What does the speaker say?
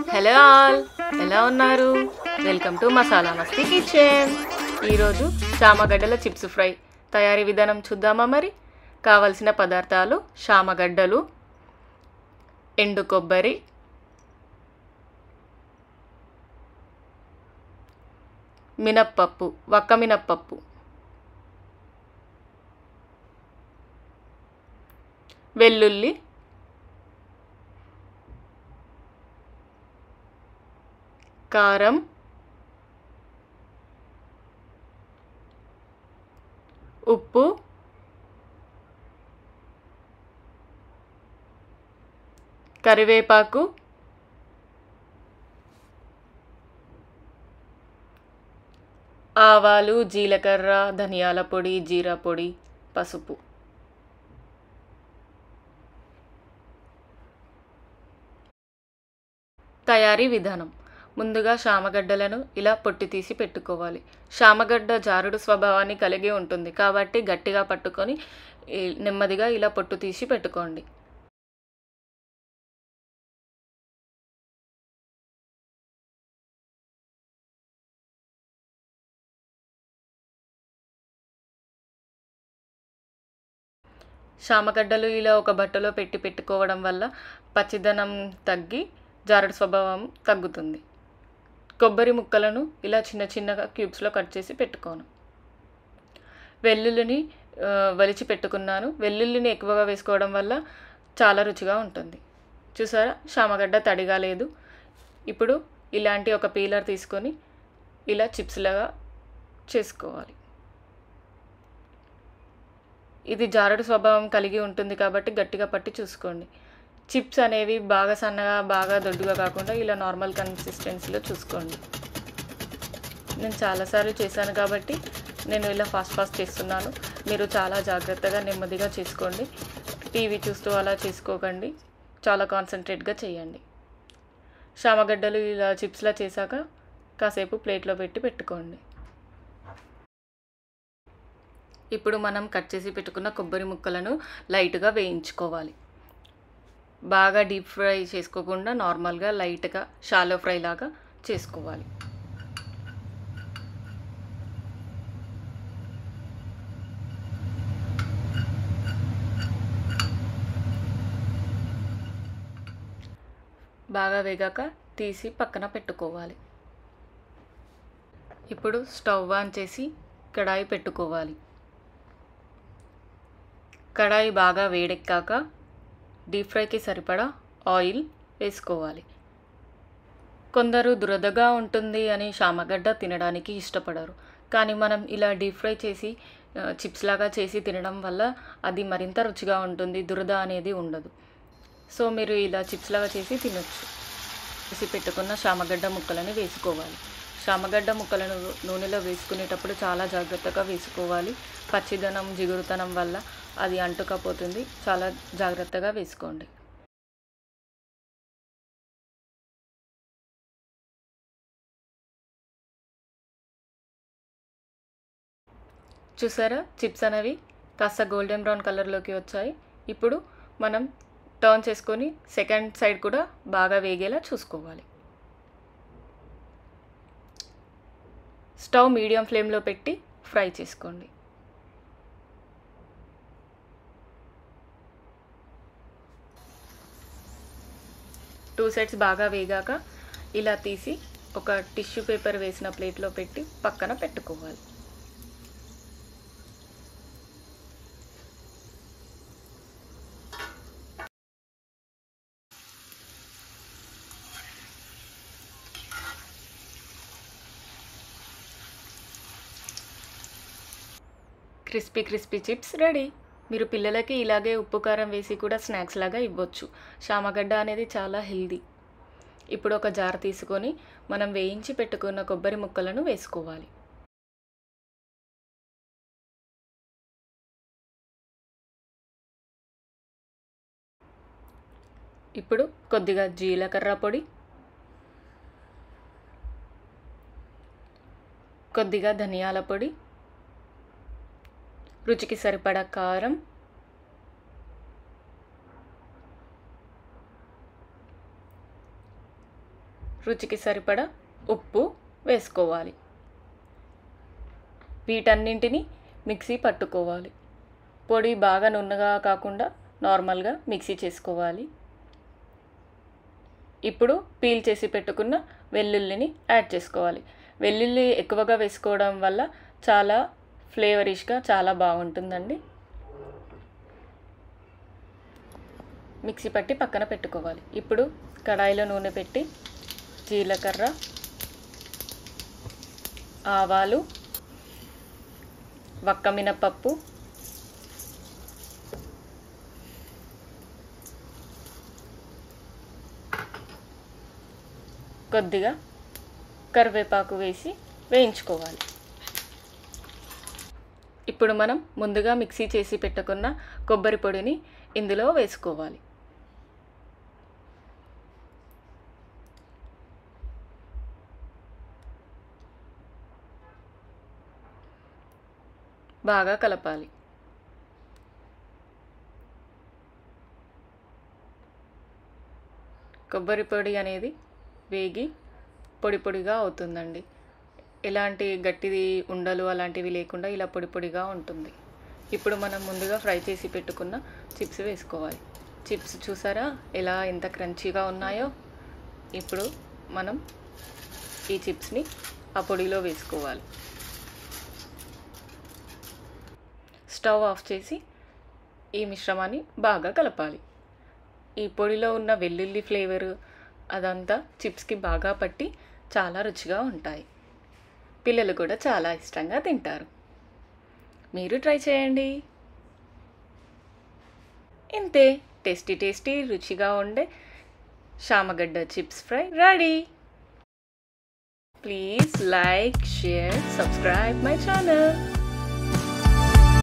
Hello all, ఎలా ఉన్నారు? Welcome to masala Masti kitchen. ఈరోజు చామగడ్డల చిప్స్ ఫ్రై తయారీ విధానం చూద్దామా? మరి కావలసిన పదార్థాలు: చామగడ్డలు, ఎండు కొబ్బరి, మినప్పప్పు, వక్క మినప్పప్పు, వెల్లుల్లి, కారం, ఉప్పు, కరివేపాకు, ఆవాలు, జీలకర్ర, ధనియాల పొడి, జీరా పొడి, పసుపు. తయారీ విధానం: ముందుగా చామగడ్డలను ఇలా పొట్టు తీసి పెట్టుకోవాలి. చామగడ్డ జారుడు స్వభావాన్ని కలిగి ఉంటుంది కాబట్టి గట్టిగా పట్టుకొని నెమ్మదిగా ఇలా పొట్టు తీసి పెట్టుకోండి. చామగడ్డలు ఇలా ఒక బట్టలో పెట్టుకోవడం వల్ల పచ్చిదనం తగ్గి జారుడు స్వభావం తగ్గుతుంది. కొబ్బరి ముక్కలను ఇలా చిన్న చిన్నగా క్యూబ్స్లో కట్ చేసి పెట్టుకోను. వెల్లుల్లిని వలిచి పెట్టుకున్నాను. వెల్లుల్లిని ఎక్కువగా వేసుకోవడం వల్ల చాలా రుచిగా ఉంటుంది. చూసారా, చామగడ్డ తడిగా లేదు. ఇప్పుడు ఇలాంటి ఒక పీలర్ తీసుకొని ఇలా చిప్స్ లాగా చేసుకోవాలి. ఇది జారుడు స్వభావం కలిగి ఉంటుంది కాబట్టి గట్టిగా పట్టి చూసుకోండి. చిప్స్ అనేవి బాగా సన్నగా బాగా దొడ్డుగా కాకుండా ఇలా నార్మల్ కన్సిస్టెన్సీలో చూసుకోండి. నేను చాలాసార్లు చేశాను కాబట్టి నేను ఇలా ఫాస్ట్ చేస్తున్నాను. మీరు చాలా జాగ్రత్తగా నెమ్మదిగా చేసుకోండి. టీవీ చూస్తూ అలా చేసుకోకండి, చాలా కాన్సన్ట్రేట్గా చేయండి. చామగడ్డలు ఇలా చిప్స్లా చేశాక కాసేపు ప్లేట్లో పెట్టుకోండి. ఇప్పుడు మనం కట్ చేసి పెట్టుకున్న కొబ్బరి ముక్కలను లైట్గా వేయించుకోవాలి. బాగా డీప్ ఫ్రై చేసుకోకుండా నార్మల్గా లైట్గా షాలో ఫ్రై లాగా చేసుకోవాలి. బాగా వేగాక తీసి పక్కన పెట్టుకోవాలి. ఇప్పుడు స్టవ్ ఆన్ చేసి కడాయి పెట్టుకోవాలి. కడాయి బాగా వేడెక్కాక డీప్ ఫ్రైకి సరిపడా ఆయిల్ వేసుకోవాలి. కొందరు దురదగా ఉంటుంది అని చామగడ్డ తినడానికి ఇష్టపడరు, కానీ మనం ఇలా డీప్ ఫ్రై చేసి చిప్స్ లాగా చేసి తినడం వల్ల అది మరింత రుచిగా ఉంటుంది, దురద అనేది ఉండదు. సో మీరు ఇలా చిప్స్ లాగా చేసి తినొచ్చు. చేసి పెట్టుకున్న చామగడ్డ ముక్కలని వేసుకోవాలి. చామగడ్డ ముక్కలను నూనెలో వేసుకునేటప్పుడు చాలా జాగ్రత్తగా వేసుకోవాలి. పచ్చిదనం జిగురుతనం వల్ల అది అంటుకపోతుంది. చాలా జాగ్రత్తగా వేసుకోండి. చూసారా, చిప్స్ అనేవి కాస్త గోల్డెన్ బ్రౌన్ కలర్లోకి వచ్చాయి. ఇప్పుడు మనం టర్న్ చేసుకొని సెకండ్ సైడ్ కూడా బాగా వేగేలా చూసుకోవాలి. స్టవ్ మీడియం ఫ్లేమ్లో పెట్టి ఫ్రై చేసుకోండి. టూ సైడ్స్ బాగా వేగాక ఇలా తీసి ఒక టిష్యూ పేపర్ వేసిన ప్లేట్లో పెట్టి పక్కన పెట్టుకోవాలి. Crispy chips ready. మీరు పిల్లలకి ఇలాగే ఉప్పు కారం వేసి కూడా స్నాక్స్ లాగా ఇవ్వచ్చు. చామగడ్డ అనేది చాలా హెల్దీ. ఇప్పుడు ఒక జార్ తీసుకొని మనం వేయించి పెట్టుకున్న కొబ్బరి ముక్కలను వేసుకోవాలి. ఇప్పుడు కొద్దిగా జీలకర్ర పొడి, కొద్దిగా ధనియాల పొడి, రుచికి సరిపడా కారం, రుచికి సరిపడా ఉప్పు వేసుకోవాలి. వీటన్నింటినీ మిక్సీ పట్టుకోవాలి. పొడి బాగా నున్నగా కాకుండా నార్మల్గా మిక్సీ చేసుకోవాలి. ఇప్పుడు పీల్ చేసి పెట్టుకున్న వెల్లుల్లిని యాడ్ చేసుకోవాలి. వెల్లుల్లి ఎక్కువగా వేసుకోవడం వల్ల చాలా ఫ్లేవరిష్గా చాలా బాగుంటుందండి. మిక్సీ పట్టి పక్కన పెట్టుకోవాలి. ఇప్పుడు కడాయిలో నూనె పెట్టి జీలకర్ర, ఆవాలు, వక్క మినపప్పు, కొద్దిగా కరివేపాకు వేసి వేయించుకోవాలి. ఇప్పుడు మనం ముందుగా మిక్సీ చేసి పెట్టుకున్న కొబ్బరి పొడిని ఇందులో వేసుకోవాలి. బాగా కలపాలి. కొబ్బరి పొడి అనేది వేగి పొడి పొడిగా అవుతుందండి. ఎలాంటి గట్టిది ఉండలు అలాంటివి లేకుండా ఇలా పొడి పొడిగా ఉంటుంది. ఇప్పుడు మనం ముందుగా ఫ్రై చేసి పెట్టుకున్న చిప్స్ వేసుకోవాలి. చిప్స్ చూసారా ఎలా ఎంత క్రంచీగా ఉన్నాయో? ఇప్పుడు మనం ఈ చిప్స్ని ఆ పొడిలో వేసుకోవాలి. స్టవ్ ఆఫ్ చేసి ఈ మిశ్రమాన్ని బాగా కలపాలి. ఈ పొడిలో ఉన్న వెల్లుల్లి ఫ్లేవరు అదంతా చిప్స్కి బాగా పట్టి చాలా రుచిగా ఉంటాయి. పిల్లలు కూడా చాలా ఇష్టంగా తింటారు. మీరు ట్రై చేయండి. ఇంతే, టేస్టీ రుచిగా ఉండే శామగడ్డ chips fry ready. Please like, share, subscribe my channel.